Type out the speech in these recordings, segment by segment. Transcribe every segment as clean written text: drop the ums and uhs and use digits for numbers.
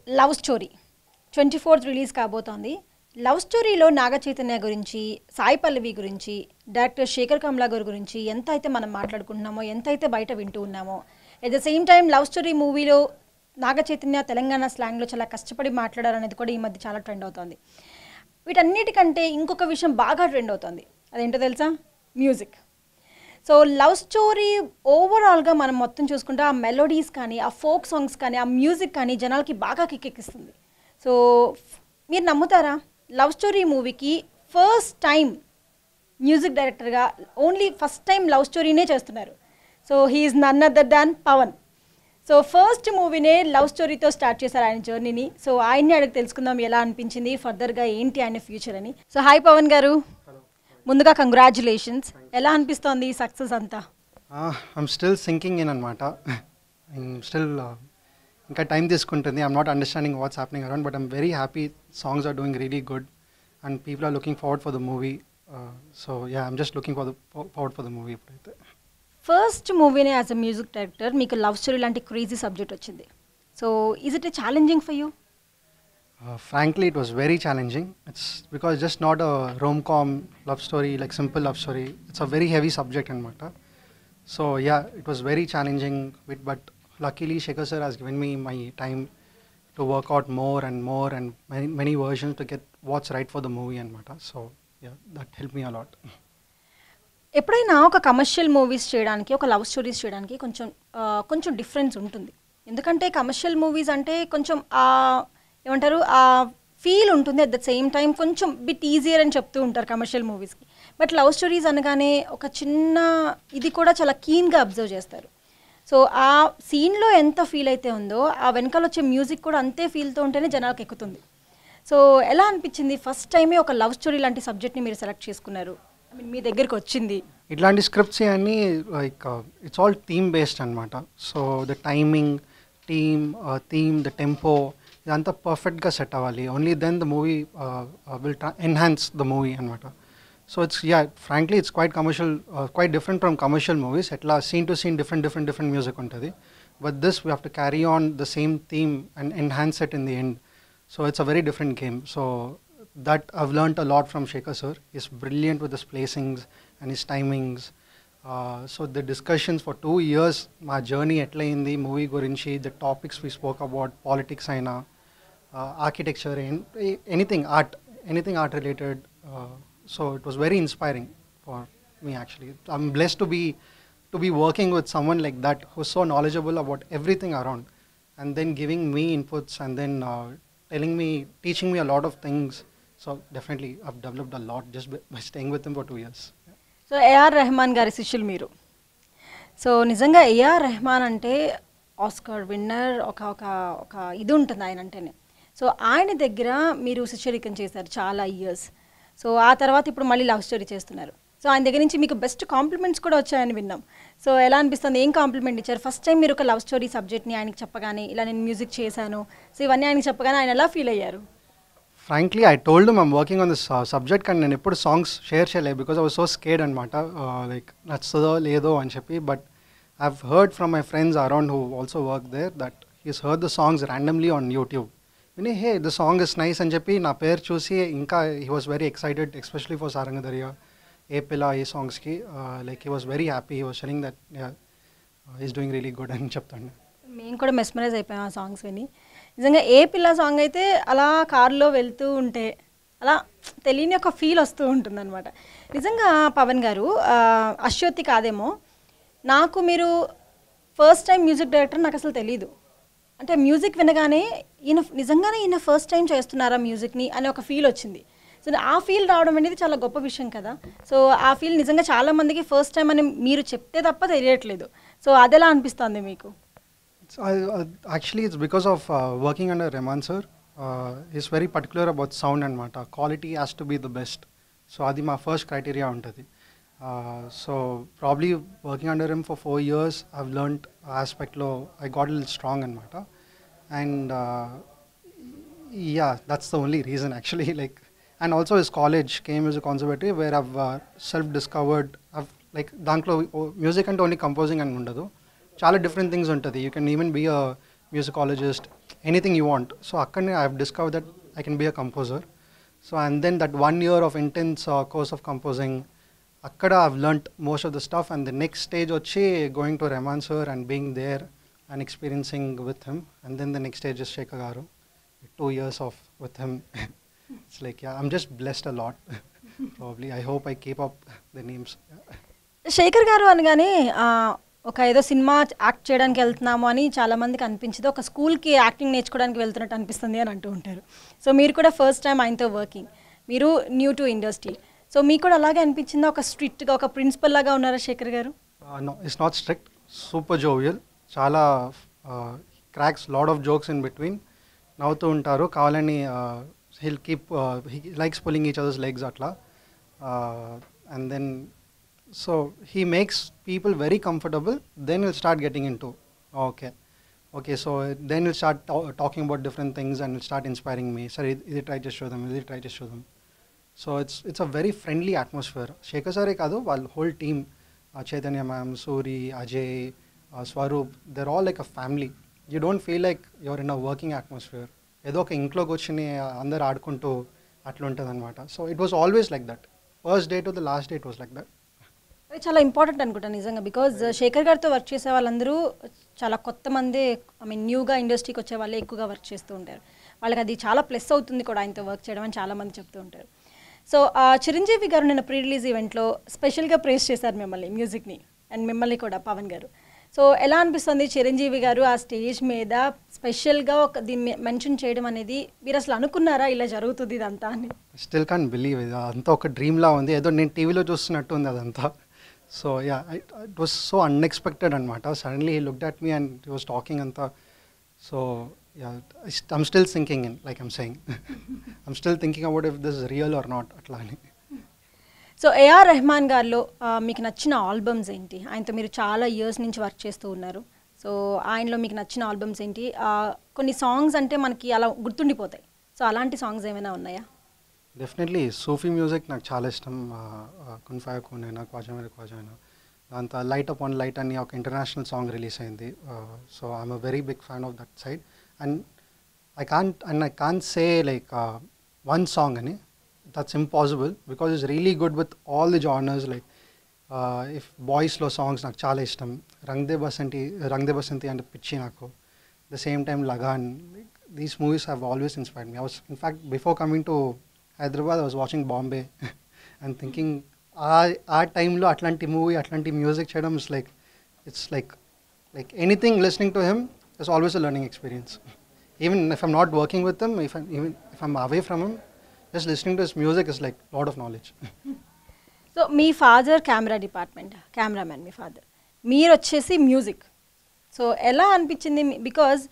Love story 24th release కాబోతోంది. Love స్టోరీలో నాగ చైతన్య గురించి, సాయి పల్లవి గురించి, డైరెక్టర్ శేఖర్ కమ్లా గారి గురించి ఎంత అయితే మనం మాట్లాడుకుంటున్నామో, ఎంత అయితే బయట వింటూ ఉన్నామో, at the same time love story మూవీలో నాగ చైతన్య తెలంగాణ స్లాంగ్లో చాలా కష్టపడి మాట్లాడారనేది కూడా ఈ మధ్య చాలా ట్రెండ్ అవుతుంది. వీటన్నిటికంటే ఇంకొక విషయం బాగా ట్రెండ్ అవుతుంది. అదేంటో తెలుసా? మ్యూజిక్. సో లవ్ స్టోరీ ఓవరాల్గా మనం మొత్తం చూసుకుంటే ఆ మెలోడీస్ కానీ, ఆ ఫోక్ సాంగ్స్ కానీ, ఆ మ్యూజిక్ కానీ జనాలకి బాగా కిక్కెక్కిస్తుంది. సో మీరు నమ్ముతారా, లవ్ స్టోరీ మూవీకి ఫస్ట్ టైం మ్యూజిక్ డైరెక్టర్గా ఓన్లీ ఫస్ట్ టైం లవ్ స్టోరీనే చేస్తున్నారు. So he's none other than Pawan. So first మూవీనే లవ్ స్టోరీతో స్టార్ట్ చేశారు ఆయన జర్నీని. సో ఆయన్ని అడిగి తెలుసుకుందాం ఎలా అనిపించింది, ఫర్దర్గా ఏంటి ఆయన ఫ్యూచర్ అని. సో హాయ్ పవన్ గారు, ముందుగా కంగ్రాచులేషన్స్. ఎలా అనిపిస్తోంది ఈ సక్సెస్ అంతా? ఐమ్ స్టిల్ సింకింగ్ ఇన్ అనమాట. స్టిల్ ఇంకా టైం తీసుకుంటుంది. I'm not understanding what's happening around, but I'm very happy. Songs are doing really good and people are looking forward for the movie. So yeah, I'm just looking forward for the movie. ఇప్పుడైతే first మూవీనే as a music director మీకు love story లాంటి crazy subject వచ్చింది. So is it a challenging for you? Frankly, it was very challenging. It's because just not a rom-com love story, like simple love story. It's a very heavy subject anamata. So yeah, it was very challenging. But luckily, Shekhar sir has given me my time to work out more and many versions to get what's right for the movie anamata. So yeah, that helped me a lot. ఎప్పుడైనా ఒక commercial movies చేయడానికి, ఒక love stories చేయడానికి కొంచెం difference ఉంటుంది. ఎందుకంటే commercial movies అంటే కొంచెం ఏమంటారు, ఆ ఫీల్ ఉంటుంది. అట్ ద సేమ్ టైం కొంచెం బిట్ ఈజియర్ అని చెప్తూ ఉంటారు కమర్షియల్ మూవీస్కి. బట్ లవ్ స్టోరీస్ అనగానే ఒక చిన్న ఇది కూడా చాలా కీన్గా అబ్జర్వ్ చేస్తారు. సో ఆ సీన్లో ఎంత ఫీల్ అయితే ఉందో, ఆ వెనకాల వచ్చే మ్యూజిక్ కూడా అంతే ఫీల్తో ఉంటేనే జనాలకు ఎక్కుతుంది. సో ఎలా అనిపించింది ఫస్ట్ టైమే ఒక లవ్ స్టోరీ లాంటి సబ్జెక్ట్ని మీరు సెలెక్ట్ చేసుకున్నారు, ఐ మీన్ మీ దగ్గరికి వచ్చింది? ఇట్లాంటి స్క్రిప్ట్స్ అన్నీ like it's all theme based అనమాట. So the timing, theme, the tempo ఇదంతా పర్ఫెక్ట్గా సెట్ అవ్వాలి. Only then the movie will enhance the movie అనమాట. So it's frankly it's quite commercial, quite different from commercial movies. ఎట్లా scene to scene different music ఉంటుంది. But this we have to carry on the same theme and enhance it in the end. So it's a very different game. So that I've learnt a lot from Shekhar sir. He's brilliant with his placings and his timings. So the discussions for 2 years, my journey etla indi movie gurinchi, the topics we spoke about, politics aina, architecture, anything art related. So it was very inspiring for me actually. I'm blessed to be working with someone like that who's so knowledgeable about everything around, and then giving me inputs and then teaching me a lot of things. So definitely I've developed a lot just by staying with him for 2 years. So A R Rahman గారి శిష్యులు మీరు. So నిజంగా AR Rahman అంటే Oscar winner, ఒక ఇది ఉంటుంది ఆయన అంటేనే. సో ఆయన దగ్గర మీరు శిష్యరికం చేశారు చాలా ఇయర్స్. సో ఆ తర్వాత ఇప్పుడు మళ్ళీ లవ్ స్టోరీ చేస్తున్నారు. సో ఆయన దగ్గర నుంచి మీకు బెస్ట్ కాంప్లిమెంట్స్ కూడా వచ్చాయని విన్నాం. సో ఎలా అనిపిస్తుంది, ఏం కాంప్లిమెంట్ ఇచ్చారు ఫస్ట్ టైం మీరు ఒక లవ్ స్టోరీ సబ్జెక్ట్ని ఆయనకి చెప్పగానే, ఇలా నేను మ్యూజిక్ చేశాను, సో ఇవన్నీ ఆయనకి చెప్పగానే ఆయన ఎలా ఫీల్ అయ్యారు? Frankly, I told him I'm working on this subject and నేను ఎప్పుడు సాంగ్స్ షేర్ చేయలేదు because I was so scared అనమాట, like నచ్చుతుందో లేదో అని చెప్పి. But I've heard from my friends around who also work there that he's heard the songs randomly on YouTube. విని హే the song is nice అని చెప్పి నా పేరు చూసి ఇంకా he was very excited, especially for సారంగధరియా, ఏ పిల్ల ఈ సాంగ్స్కి. like he was very happy. He was telling that he's doing really good అని చెప్తాను. మేము కూడా మెస్మరైజ్ అయిపోయాం ఆ సాంగ్స్ విని. నిజంగా ఏ పిల్ల సాంగ్ అయితే అలా కారులో వెళ్తూ ఉంటే అలా తెలియని ఒక ఫీల్ వస్తూ ఉంటుందన్నమాట. నిజంగా పవన్ గారు, అశ్వతి కాదేమో, నాకు మీరు ఫస్ట్ టైం మ్యూజిక్ డైరెక్టర్ నాకు అసలు తెలీదు. అంటే మ్యూజిక్ వినగానే నిజంగానే ఈయన ఫస్ట్ టైం చేస్తున్నారా మ్యూజిక్ని అనే ఒక ఫీల్ వచ్చింది. సో ఆ ఫీల్ రావడం అనేది చాలా గొప్ప విషయం కదా. సో ఆ ఫీల్ నిజంగా చాలామందికి ఫస్ట్ టైం అని మీరు చెప్తే తప్ప తెలియట్లేదు. సో అదెలా అనిపిస్తుంది మీకు? Actually, it's because of working under Rahman sir. He's very particular about sound and mata. Quality has to be the best. So adi my first criteria untadi. So probably working under him for 4 years, I've learnt aspect lo I got a little strong and mata. And yeah, that's the only reason actually. Like, and also his college came as a conservatory where I've self-discovered. I've like danklo music and only composing and undadu. చాలా different things ఉంటుంది. You can even be a musicologist, anything you want. So akkadne I have discovered that I can be a composer. So and then that 1 year of intense course of composing, akkada I've learnt most of the stuff, and the next stage vachi going to Rahman sir and being there and experiencing with him, and then the next stage is Shekhar garu, 2 years of with him. It's like, yeah, I'm just blessed a lot. Probably I hope I keep up the names. Shekhar గారు అనగానే ఒక ఏదో cinema act చేయడానికి వెళ్తున్నాము అని చాలామందికి అనిపించదు, ఒక స్కూల్కి యాక్టింగ్ నేర్చుకోవడానికి వెళ్తున్నట్టు అనిపిస్తుంది అని అంటూ ఉంటారు. సో మీరు కూడా ఫస్ట్ టైం ఆయనతో వర్కింగ్, మీరు న్యూ టు ఇండస్ట్రీ, సో మీకు కూడా అలాగే అనిపించిందా? ఒక స్ట్రిక్ట్గా ఒక ప్రిన్సిపల్ లాగా ఉన్నారా శేఖర్ గారు? No, it's not strict. Super jovial. Chala cracks lot of jokes in between. నవ్వుతూ ఉంటారు కావాలని. He'll keep he likes pulling each other's legs atla, and then so he makes people very comfortable. Then he'll start getting into, okay, so then he'll start talking about different things and he'll start inspiring me. Sir, is it try to show them, is it try to show them. So it's a very friendly atmosphere. Shekhar sare kadu, while whole team, Chaitanya ma'am, Suri, Ajay, Swaroop, they're all like a family. You don't feel like you're in a working atmosphere. ఏదో ఒక ఇంట్లోకి వచ్చి అందరు ఆడుకుంటూ అట్లా ఉంటుంది అనమాట. So it was always like that. First day to the last day it was like that. అది చాలా ఇంపార్టెంట్ అనుకుంటాను నిజంగా, బికాజ్ శేఖర్ గారితో వర్క్ చేసే వాళ్ళందరూ చాలా కొత్త మంది, ఐ మీన్ న్యూగా ఇండస్ట్రీకి వచ్చే వాళ్ళే ఎక్కువగా వర్క్ చేస్తూ ఉంటారు. వాళ్ళకి అది చాలా ప్లస్ అవుతుంది కూడా ఆయనతో వర్క్ చేయడం అని చాలామంది చెప్తూ ఉంటారు. సో చిరంజీవి గారు నిన్న ప్రీ రిలీజ్ ఈవెంట్లో స్పెషల్గా ప్రేస్ చేశారు మిమ్మల్ని, మ్యూజిక్ని, అండ్ మిమ్మల్ని కూడా పవన్ గారు. సో ఎలా అనిపిస్తుంది చిరంజీవి గారు ఆ స్టేజ్ మీద స్పెషల్గా ఒక దీన్ని మెన్షన్ చేయడం అనేది? మీరు అసలు అనుకున్నారా ఇలా జరుగుతుంది ఇదంతా అని? స్టిల్ కాన్ బిలీవ్, ఇది అంతా ఒక డ్రీమ్లా ఉంది, ఏదో నేను టీవీలో చూస్తున్నట్టు ఉంది అదంతా. So yeah, it was so unexpected అనమాట. Suddenly he looked at me and he was talking అంతా. So yeah, I'm still thinking in, like I'm saying, I'm still thinking about if this is real or not అట్లా అని. So A R Rahman గారిలో మీకు నచ్చిన albums ఏంటి? ఆయనతో మీరు చాలా ఇయర్స్ నుంచి వర్క్ చేస్తూ ఉన్నారు. సో ఆయనలో మీకు నచ్చిన ఆల్బమ్స్ ఏంటి? కొన్ని సాంగ్స్ అంటే మనకి అలా గుర్తుండిపోతాయి. సో అలాంటి సాంగ్స్ ఏమైనా ఉన్నాయా? డెఫినెట్లీ సూఫీ మ్యూజిక్ నాకు చాలా ఇష్టం. కున్ఫాయ కూనైనా, క్వాజా మేరే క్వాజానా, దాంతో లైట్ అప్ ఆన్ లైట్ అని ఒక ఇంటర్నేషనల్ సాంగ్ రిలీజ్ అయింది. So I'm a very big fan of that side. And I can't say like one song ani, that's impossible, because it's really good with all the genres. Like if boys lo songs నాకు చాలా ఇష్టం. రంగ్ they Basanti అంటే పిచ్చి నాకు. The same time Lagan, like, these movies have always inspired me. I was, in fact, before coming to Hyderabad, I was watching Bombay and thinking ఆ టైంలో అట్లాంటి movie అట్లాంటి మ్యూజిక్ చేయడం is like, it's like anything listening to him is always a learning experience. Even if I'm not working with him, if I'm away from him, just listening to his music is like a lot of knowledge. So me father camera department, cameraman me father, మీరు వచ్చేసి music. So ఎలా అనిపించింది? Because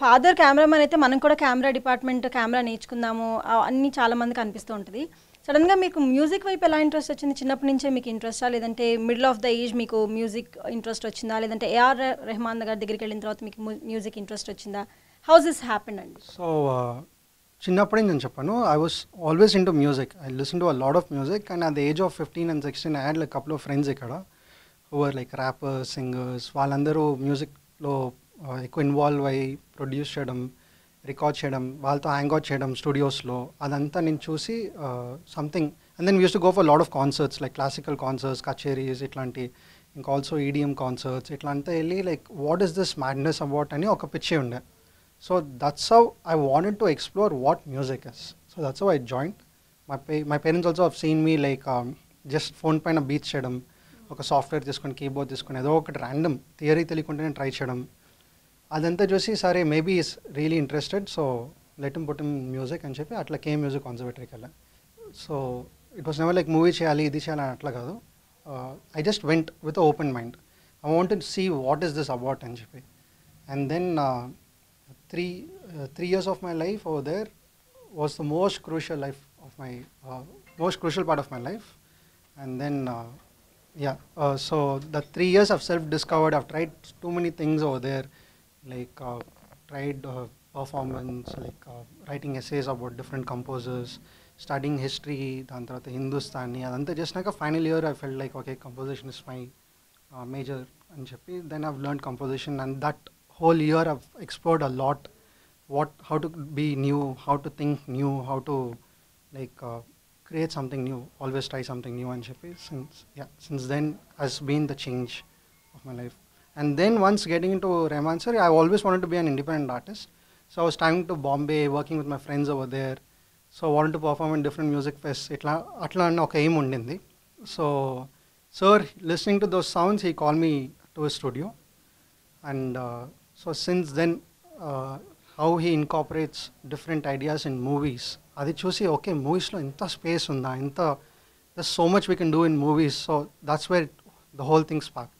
father cameraman అయితే మనం కూడా camera department, camera నేర్చుకుందాము అన్నీ చాలామందికి అనిపిస్తూ ఉంటుంది. సడన్గా మీకు మ్యూజిక్ వైపు ఎలా ఇంట్రెస్ట్ వచ్చింది? చిన్నప్పటి నుంచే మీకు ఇంట్రెస్టా, లేదంటే మిడిల్ ఆఫ్ ద ఏజ్ మీకు మ్యూజిక్ ఇంట్రెస్ట్ వచ్చిందా, లేదంటే ఏఆర్ రెహమాన్ గారి దగ్గరికి వెళ్ళిన తర్వాత మీకు మ్యూజిక్ ఇంట్రెస్ట్ వచ్చిందా? హౌ దిస్ హ్యాపెండ్ అండి? సో చిన్నప్పుడే నేను చెప్పాను, I was always into music. I listen to a lot of music, and at the age of 15 and 16 I had like couple of friends ఇక్కడ who are like rappers, singers. వాళ్ళందరూ మ్యూజిక్లో ఎక్కువ involve అయ్యి produce చేయడం, record చేయడం, వాళ్ళతో hang out చేయడం స్టూడియోస్లో, అదంతా నేను చూసి something. And then we use to go for lot of concerts, like classical concerts, కచేరీస్, ఇట్లాంటి, ఇంకా ఆల్సో ఈడిఎం కాన్సర్ట్స్, ఇట్లా అంతా వెళ్ళి like what is this madness about అని ఒక పిచ్చే ఉండే. So that's how I wanted to explore what music is. So that's how I joined. My parents also have seen me like just phone పైన బీచ్ చేయడం, ఒక సాఫ్ట్వేర్ తీసుకొని, keyboard తీసుకొని, ఏదో ఒకటి ర్యాండమ్ థియరీ తెలియకుండానే ట్రై చేయడం, అదంతా చూసి సరే maybe is really interested, so let him put in music అని చెప్పి అట్లా కేమ్ మ్యూజిక్ కాన్సర్వేటరీకి వెళ్ళాను. So it was never like movie చేయాలి, ఇది చేయాలి అని అట్లా కాదు. I just went with open mind. I wanted to see what is this about అని చెప్పి. And then 3 years of my life over there was the most crucial part of my life. And then so the 3 years I've self-discovered. I've tried too many things over there, like tried performance, like writing essays about different composers, studying history, దాని తర్వాత హిందుస్థానీ, అదంతా చేసినాక final year I felt like okay, composition is my major అని చెప్పి then I've learned composition, and that whole year I've explored a lot how to be new, how to think new, how to like create something new, always try something new and చెప్పి since then has been the change of my life. And then once getting into Rahman sir, I always wanted to be an independent artist. So I was traveling to Bombay, working with my friends over there. So I wanted to perform in different music fests. అట్లా అన్న ఒక aim ఉండింది. So sir, listening to those sounds, he called me to his studio. And so since then, how he incorporates different ideas in movies, అది చూసి okay మూవీస్లో ఇంత space ఉందా, ఇంత there's so much we can do in movies. So that's where the whole thing sparked.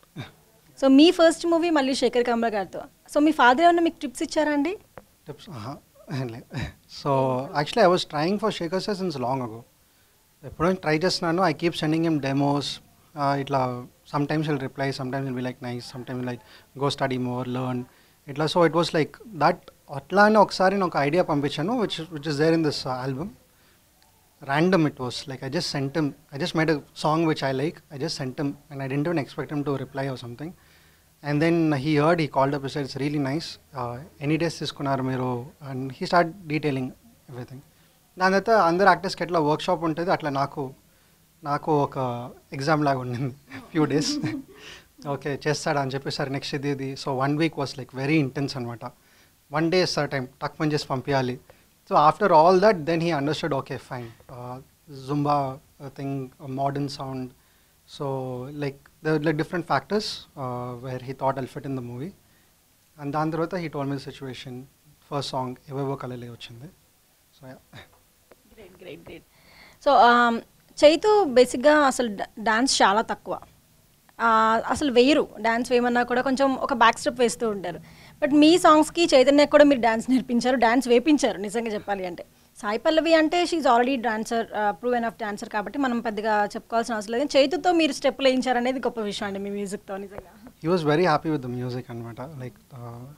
So me first movie మళ్ళీ శేఖర్ కమ్ల గారితో. So మీ father ఏమన్నా మీకు టిప్స్ ఇచ్చారా అండి? Tips? So actually I was trying for Shekhar sir since long ago. ఎప్పుడైనా try చేస్తున్నాను. I keep sending him demos. ఇట్లా sometimes he'll reply, sometimes he'll be like nice, sometimes like go study more, learn. ఇట్లా so it was like that. అట్లా అని ఒకసారి నేను ఒక idea పంపించాను which is there in this album. Random it was, like I just sent him, I just made a song which I like, I just sent him and I didn't even expect him to reply or something. And then he heard, he called up, he said it's really nice, any days తీసుకున్నారు మీరు, and he started detailing everything. దాని తర్వాత అందరు యాక్టర్స్కి ఎట్లా workshop ఉంటుంది, అట్లా నాకు ఒక ఎగ్జామ్ లాగా ఉండింది ఫ్యూ డేస్. ఓకే చేస్తాడా అని చెప్పి సార్ నెక్స్ట్ ఇది. So 1 week was like very intense అనమాట. 1 day సార్ టైం టక్ పని చేసి పంపించాలి. So after all that, then he understood, okay, fine, Zumba thing, modern sound. So like there were like different factors where he thought I'll fit in the movie. And then he told me the situation. First song, Evevo Kalale ochindi. So yeah. Great. So Chaitu బేసిక్గా అసలు dance చాలా తక్కువ, అసలు వేయరు. Dance వేయమన్నా కూడా కొంచెం ఒక back step వేస్తూ ఉంటారు. బట్ మీ సాంగ్స్కి చైతన్యకు కూడా మీరు డాన్స్ నేర్పించారు, డాన్స్ వేపించారు నిజంగా చెప్పాలి అంటే. సాయి పల్లవి అంటే she already dancer, proven of dancer, కాబట్టి మనం పెద్దగా చెప్పుకోవాల్సిన అవసరం లేదు. చైతుతో మీరు స్టెప్లు వేయించారు అనేది గొప్ప విషయం అండి మీ మ్యూజిక్తో నిజంగా. He was very happy with the music anamata. Like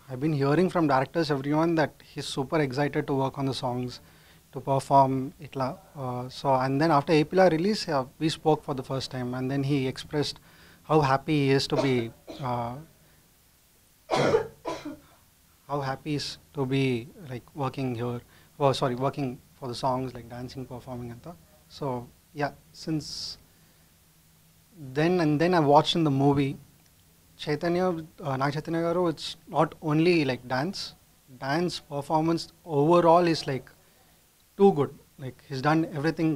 I've been hearing from directors, everyone, that he's super excited to work on the songs, to perform itla. So and then after APLA release, we spoke for the first time, and then he expressed how happy he is to be like working here, working for the songs, like dancing, performing and that. So yeah, since then, and then I watched in the movie Chaitanya, Nag Chaitanya garu, it's not only like dance performance overall is like too good. Like he's done everything.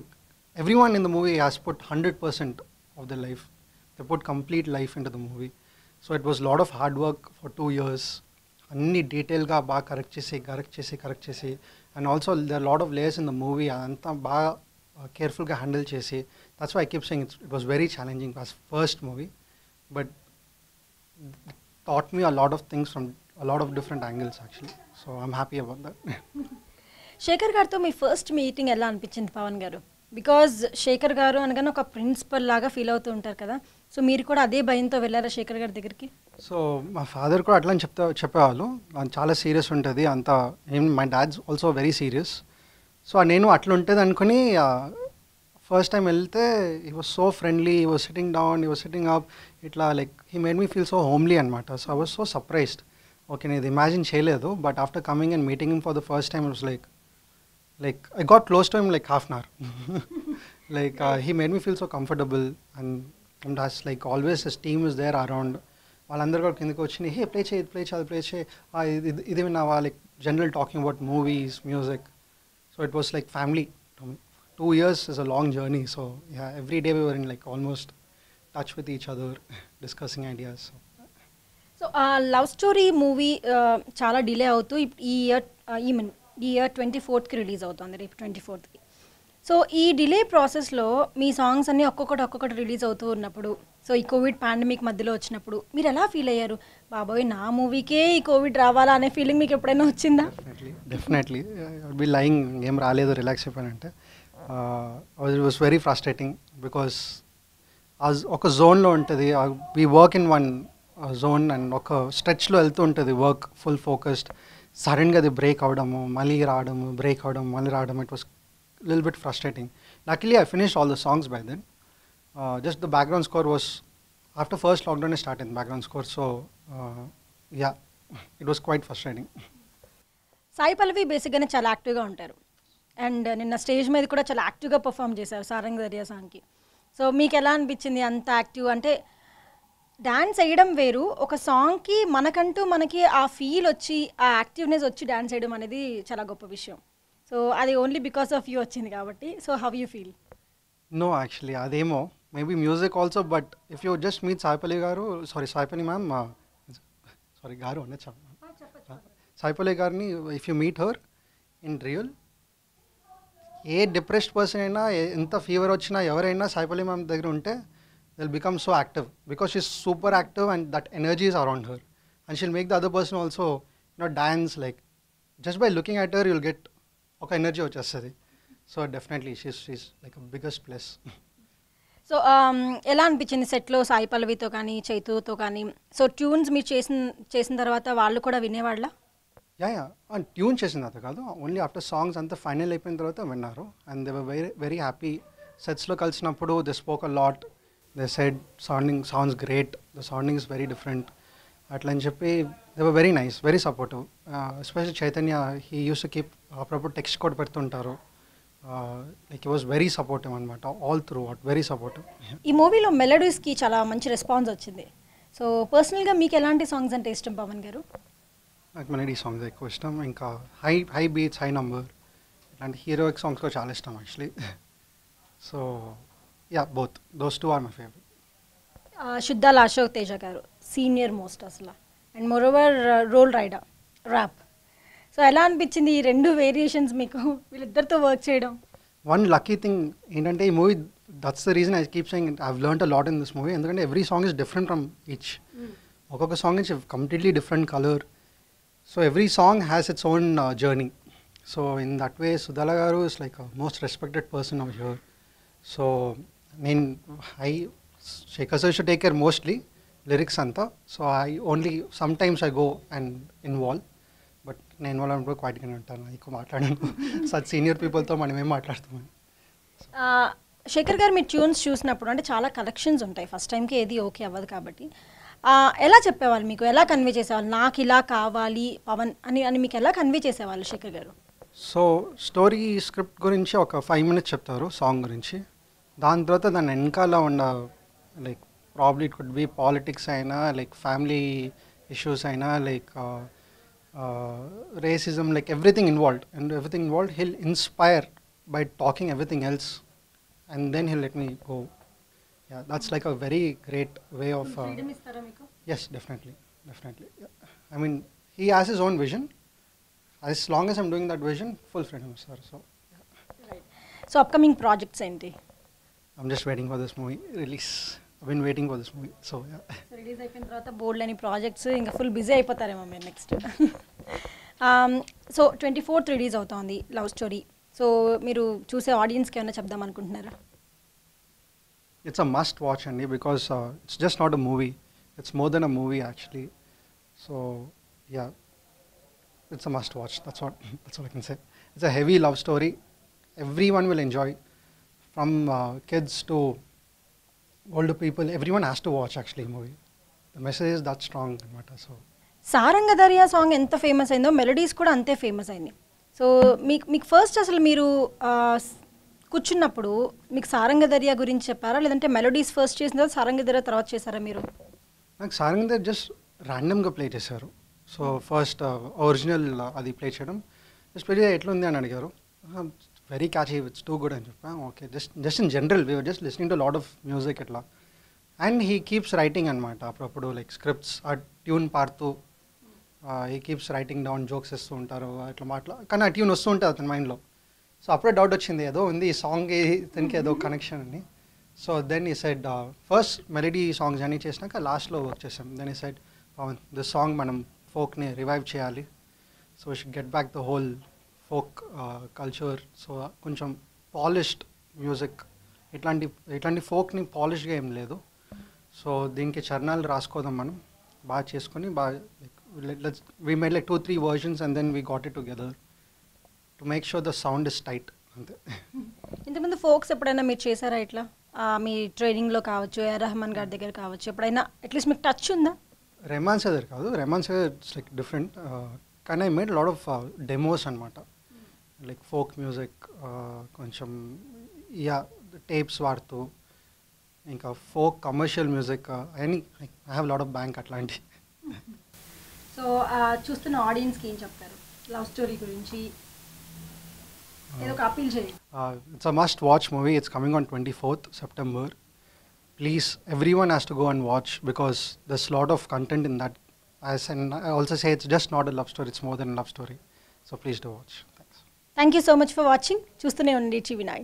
Everyone in the movie has put 100% of their life. They put complete life into the movie. So it was a lot of hard work for 2 years. అన్ని డీటెయిల్గా బాగా correct చేసి and also there lot of layers in the movie, అదంతా బాగా కేర్ఫుల్గా handle చేసి. That's why I keep saying it was very challenging for first movie, but taught me a lot of things from a lot of different angles actually. So I'm happy about that. Shekhar గారితో మీ first meeting ఎలా అనిపించింది పవన్ గారు? Because Shekhar గారు అనగానే ఒక principal లాగా feel అవుతూ ఉంటారు కదా, సో మీరు కూడా అదే భయంతో వెళ్ళారా శేఖర్ గారి దగ్గరికి? సో మా ఫాదర్ కూడా అట్లా చెప్పేవాళ్ళు, చాలా సీరియస్ ఉంటుంది అంత. My dad's also very serious. So నేను అట్లా ఉంటుంది అనుకుని ఫస్ట్ టైం వెళ్తే he was so friendly, he was sitting down, he was sitting up, ఇట్లా like he made me feel so homely అనమాట. So I was so surprised. Okay నేను ఇది imagine చేయలేదు, but after coming and meeting him for the first time it was like I got close to him like half an hour. Like he made me feel so comfortable, and that's like always his team is there around. వాళ్ళందరూ కూడా కిందకి వచ్చి హే play చేయి ఇది విన్నావా, like general talking about movies, music. So it was like family to me. 2 years is a long journey, so yeah, every day we were in like almost touch with each other, discussing ideas. So love story movie చాలా delay అవుతూ ఈ year 24th release అవుతుంది, రేపు 24th. So ఈ delay ప్రాసెస్లో మీ songs అన్నీ ఒక్కొక్కటి release అవుతూ ఉన్నప్పుడు, సో ఈ కోవిడ్ పాండమిక్ మధ్యలో వచ్చినప్పుడు మీరు ఎలా ఫీల్ అయ్యారు? బాబోయ్ నా మూవీకే ఈ కోవిడ్ రావాలా అనే ఫీలింగ్ మీకు ఎప్పుడైనా వచ్చిందా? డెఫినెట్లీ బి లైయింగ్, ఏం రాలేదు, రిలాక్స్ అయిపోయానంటే. It was very frustrating because ఒక జోన్లో ఉంటుంది, we work in one zone and ఒక స్ట్రెచ్లో వెళ్తూ ఉంటుంది వర్క్ ఫుల్ ఫోకస్డ్. సడన్గా అది బ్రేక్ అవడము, మళ్ళీ రావడము, బ్రేక్ అవడం, మళ్ళీ రావడం, it was little bit frustrating. Luckily I finished all the songs by then. Just the background score was after first lockdown start అయింది background score. So yeah, it was quite frustrating. Sai Pallavi బేసిక్గానే చాలా యాక్టివ్గా ఉంటారు and నిన్న stage మీద కూడా చాలా యాక్టివ్గా పర్ఫామ్ చేశారు సారంగ్ దర్యా సాంగ్కి. సో మీకు ఎలా అనిపించింది అంత యాక్టివ్ అంటే డ్యాన్స్ వేయడం వేరు, ఒక సాంగ్కి మనకి ఆ ఫీల్ వచ్చి ఆ యాక్టివ్నెస్ వచ్చి డ్యాన్స్ వేయడం అనేది చాలా గొప్ప విషయం. సో అది ఓన్లీ బికాస్ ఆఫ్ యూ వచ్చింది కాబట్టి. So how you feel? No actually అదేమో maybe music also, but if you just meet Saipalli గారు, సాయిపల్లి మ్యామ్, గారు అనొచ్చా, సాయిపల్లి గారిని if you meet her in real, a depressed person అయినా ఎంత ఫీవర్ వచ్చినా ఎవరైనా సాయిపల్లి మ్యామ్ దగ్గర ఉంటే they'll become so active because she's super active and that energy is around her, and she'll make the other person also dance, like just by looking at her you'll get okay energy vachestadi. So definitely she's like a biggest plus. So ఎలా అనిపించింది సెట్లో సాయి పల్లవితో కానీ చైతుతో కానీ? So tunes మీరు చేసిన తర్వాత వాళ్ళు కూడా వినేవాళ్ళ? యా అండ్ ట్యూన్ చేసిన తర్వాత కాదు, ఓన్లీ ఆఫ్టర్ సాంగ్స్ అంతా ఫైనల్ అయిపోయిన తర్వాత విన్నారు. And they were very very happy. సెట్స్లో కలిసినప్పుడు they spoke a lot. They said sounds great, the sounding is very different అట్లా అని చెప్పి they were very nice, very supportive. Especially Chaitanya, he use to keep అప్పుడప్పుడు text కూడా పెడుతుంటారు. Like he was very supportive అనమాట all throughout, very supportive. ఈ మూవీలో మెలోడీస్కి చాలా మంచి రెస్పాన్స్ వచ్చింది. సో పర్సనల్గా మీకు ఎలాంటి సాంగ్స్ అంటే ఇష్టం పవన్ గారు? నాకు మెలోడీ సాంగ్స్ ఎక్కువ ఇష్టం, ఇంకా హై బీట్స్, హై నంబర్ ఇలాంటి హీరోయిక్ సాంగ్స్ కూడా చాలా ఇష్టం actually. So yeah, both those two are my favourite. Suddala Ashok Teja గారు సీనియర్ మోస్ట్ అసలు, and moreover Roll Rida rap. సో ఎలా అనిపించింది ఈ రెండు వేరియేషన్స్ మీకు వీళ్ళిద్దరితో వర్క్ చేయడం? వన్ లక్కీ థింగ్ ఏంటంటే ఈ movie, that's the reason I keep saying I have learned a lot in this movie, ఎందుకంటే every song is different from each. ఒక్కొక్క song is completely different colour. So every song has its own journey. So in that way Suddala గారు is like most respected person of here. So నేను Shekhar sir should take care mostly lyrics అంతా. So I only sometimes I go and involve, but నేను involve అయినప్పుడు క్వైట్గానే ఉంటాను, ఎక్కువ మాట్లాడాను. Such senior పీపుల్తో మనం ఏం మాట్లాడుతామని. శేఖర్ గారు మీరు ట్యూన్స్ చూసినప్పుడు అంటే చాలా కలెక్షన్స్ ఉంటాయి, ఫస్ట్ టైంకి ఏది ఓకే అవ్వదు కాబట్టి ఎలా చెప్పేవాళ్ళు మీకు, ఎలా కన్వే చేసేవాళ్ళు నాకు ఇలా కావాలి పవన్ అని మీకు ఎలా కన్వే చేసేవాళ్ళు శేఖర్ గారు? సో స్టోరీ స్క్రిప్ట్ గురించి ఒక 5 minutes చెప్తారు సాంగ్ గురించి. దాని తర్వాత దాని వెనకాల ఉన్న like probably it could be politics అయినా, లైక్ ఫ్యామిలీ ఇష్యూస్ అయినా, like racism, like everything involved, and everything involved, he'll inspire by talking everything else, and then he'll let me go. Yeah, that's like a very great way of freedom istara meeku? Yes, definitely. Yeah. I mean, he has his own vision. As long as I'm doing that vision, full freedom is there. So yeah. Right. So upcoming projects enti? I'm just waiting for this movie release. I've been waiting for this movie. So yeah. So release అయిపోయిన తర్వాత బోల్డ్ అని projects ఇంకా full busy అయిపోతారేమో మీరు next. So 24th release అవుతోంది love story. So మీరు చూసే ఆడియన్స్కి ఏమైనా చెప్దాం అనుకుంటున్నారా? It's a must watch, Andy, because it's just not a movie. It's more than a movie actually. So yeah, it's a must watch. That's all I can say. It's a heavy love story. Everyone will enjoy, from kids to older people. Everyone has to watch actually movie. The message is that strong anamata. So Saranga Darya song ఎంత famous అయిందో melodies కూడా అంతే famous అయింది. So మీకు first అసలు మీరు కూర్చున్నప్పుడు మీకు సారంగ దర్యా గురించి చెప్పారా, లేదంటే మెలోడీస్ ఫస్ట్ చేసిన తర్వాత సారంగ దర్యా తర్వాత చేశారా మీరు? నాకు సారంగ దర్యా జస్ట్ ర్యాండమ్గా ప్లే చేశారు. సో ఫస్ట్ ఒరిజినల్ అది ప్లే చేయడం, జస్ట్ ప్లే ఎట్లుంది అని అడిగారు. Very catchy, it's too good అని చెప్పా. Okay, just in general we were just listening to lot of music ఇట్లా. అండ్ హీ కీప్స్ రైటింగ్ అనమాట అప్పుడప్పుడు, లైక్ స్క్రిప్ట్స్ ఆ ట్యూన్ పాడుతూ he keeps writing down, jokes ఇస్తూ ఉంటారు అట్లా కానీ ఆ ట్యూన్ వస్తూ ఉంటుంది అతని మైండ్లో. సో అప్పుడే డౌట్ వచ్చింది, ఏదో ఉంది ఈ సాంగ్కి ఇతనికి ఏదో కనెక్షన్ అని. సో దెన్ ఈ సైడ్ ఫస్ట్ మెలడీ సాంగ్స్ అన్నీ చేసినాక లాస్ట్లో వర్క్ చేసాం. దెన్ ఈ సైడ్ పవన్, దిస్ సాంగ్ మనం ఫోక్ని రివైవ్ చేయాలి. So we should get back the whole folk culture. So కొంచెం పాలిష్డ్ మ్యూజిక్, ఇట్లాంటి ఫోక్ని పాలిష్గా ఏం లేదు. సో దీనికి చరణాలు రాసుకోదాం మనం, బాగా చేసుకొని బాగా we made like 2-3 versions and then we got it together to make sure the sound is tight. అంతే. ఇంతకుముందు ఫోక్స్ ఎప్పుడైనా మీరు చేశారా ఇట్లా మీ ట్రైనింగ్లో కావచ్చు, రెహమాన్ గారి దగ్గర కావచ్చు, ఎప్పుడైనా అట్లీస్ట్ మీకు టచ్ ఉందా? రెహమాన్ సార్ కాదు, Rahman sir it's like different. కానీ I made lot of demos అనమాట, లైక్ ఫోక్ మ్యూజిక్, కొంచెం యా టేప్స్ వాడుతూ, ఇంకా ఫోక్ కమర్షియల్ మ్యూజిక్ అని I have lot of bank అట్లాంటి. సో చూస్తున్న ఆడియన్స్కి ఏం చెప్తారు లవ్ స్టోరీ గురించి? ఏదో ఒక అప్పీల్ చేయండి. It's a must watch movie. It's coming on 24th September. Please, everyone has to go and watch because there's a lot of content in that. And I also say it's just not a love story, it's more than a love story. So please do watch. Thanks. Thank you so much for watching. చూస్తూనే ఉండండి TV9.